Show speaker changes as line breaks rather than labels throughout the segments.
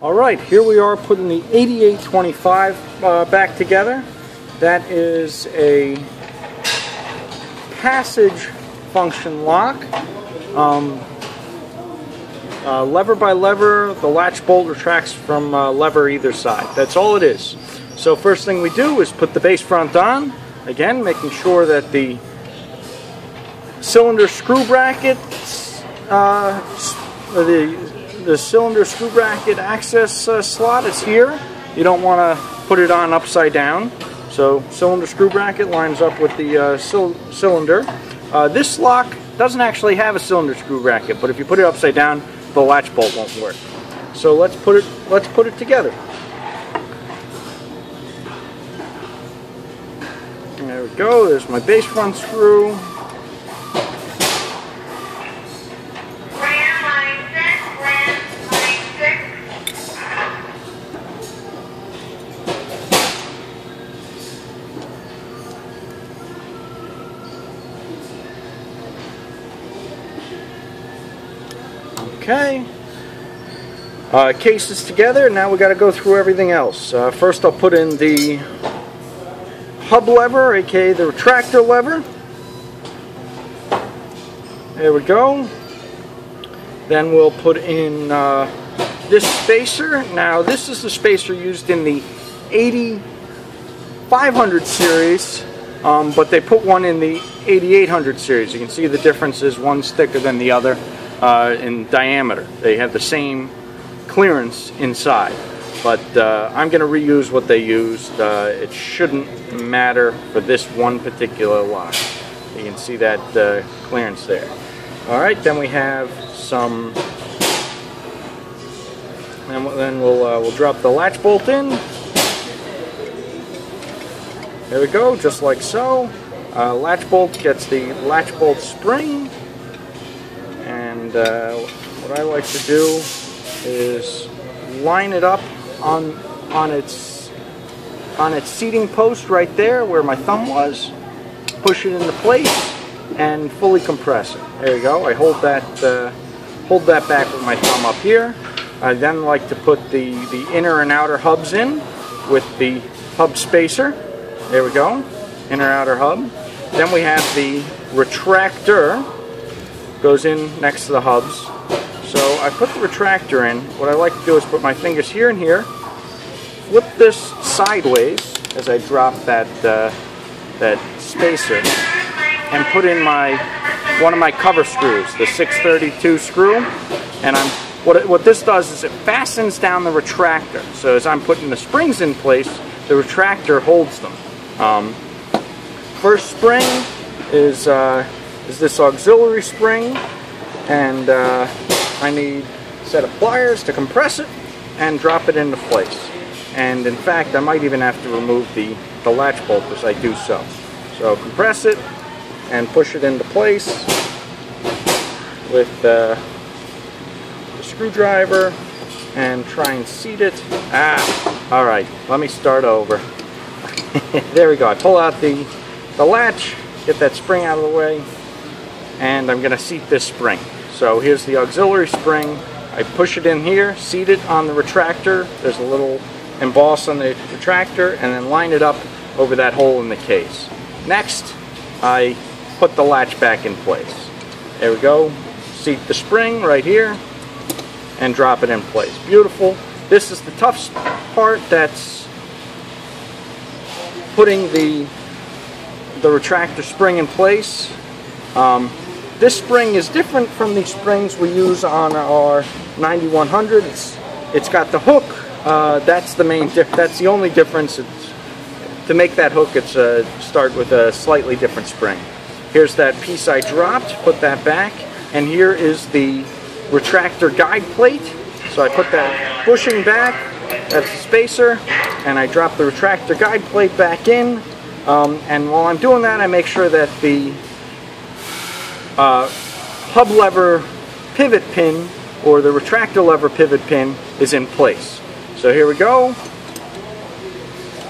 Alright, here we are putting the 8825 back together. That is a passage function lock. Lever by lever, the latch bolt retracts from lever either side. That's all it is. So first thing we do is put the base front on, again making sure that the cylinder screw bracket, the cylinder screw bracket access slot is here. You don't want to put it on upside down. So cylinder screw bracket lines up with the cylinder. This lock doesn't actually have a cylinder screw bracket, but if you put it upside down, the latch bolt won't work. So let's put it together. There we go. There's my base front screw. Okay, case is together. Now we got to go through everything else. First I'll put in the hub lever, aka the retractor lever. There we go. Then we'll put in this spacer. Now this is the spacer used in the 8500 series, but they put one in the 8800 series. You can see the difference is one's thicker than the other. In diameter. They have the same clearance inside, but I'm going to reuse what they used. It shouldn't matter for this one particular lock. You can see that clearance there. Alright, then we have some, and then we'll drop the latch bolt in. There we go, just like so. Latch bolt gets the latch bolt spring. And what I like to do is line it up on its seating post right there where my thumb was, push it into place, and fully compress it. There you go. I hold that back with my thumb up here. I then like to put the inner and outer hubs in with the hub spacer. There we go. Inner outer hub. Then we have the retractor. Goes in next to the hubs. So I put the retractor in. What I like to do is put my fingers here and here, flip this sideways as I drop that spacer, and put in one of my cover screws, the 632 screw. And what this does is it fastens down the retractor. So as I'm putting the springs in place, the retractor holds them. First spring is this auxiliary spring, and I need a set of pliers to compress it and drop it into place. And in fact, I might even have to remove the latch bolt as I do so. So compress it and push it into place with the screwdriver and try and seat it. Alright, let me start over. There we go. I pull out the latch, get that spring out of the way, and I'm going to seat this spring. So here's the auxiliary spring. I push it in here, seat it on the retractor. There's a little emboss on the retractor, and then line it up over that hole in the case. Next, I put the latch back in place. There we go. Seat the spring right here and drop it in place. Beautiful. This is the tough part. That's putting the retractor spring in place. This spring is different from the springs we use on our 9100. It's got the hook. That's the main. That's the only difference. To make that hook, it's start with a slightly different spring. Here's that piece I dropped. Put that back, and here is the retractor guide plate. So I put that bushing back. That's the spacer, and I drop the retractor guide plate back in. And while I'm doing that, I make sure that the hub lever pivot pin, or the retractor lever pivot pin, is in place. So here we go.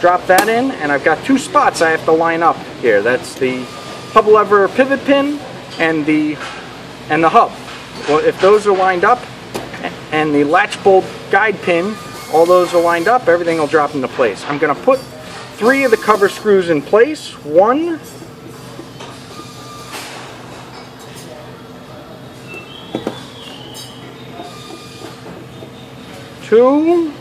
Drop that in, and I've got two spots I have to line up here. That's the hub lever pivot pin and the hub. Well, if those are lined up, and the latch bolt guide pin, all those are lined up, everything will drop into place. I'm going to put 3 of the cover screws in place. 1, 2,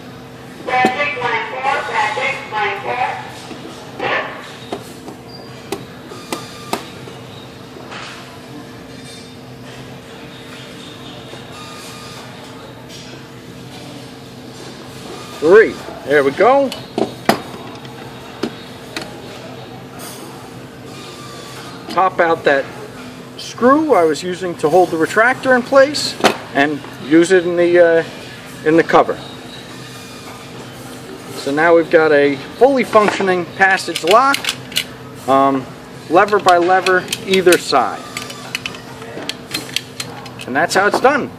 3. There we go. Pop out that screw I was using to hold the retractor in place, and use it in the cover. So now we've got a fully functioning passage lock, lever by lever either side, and that's how it's done.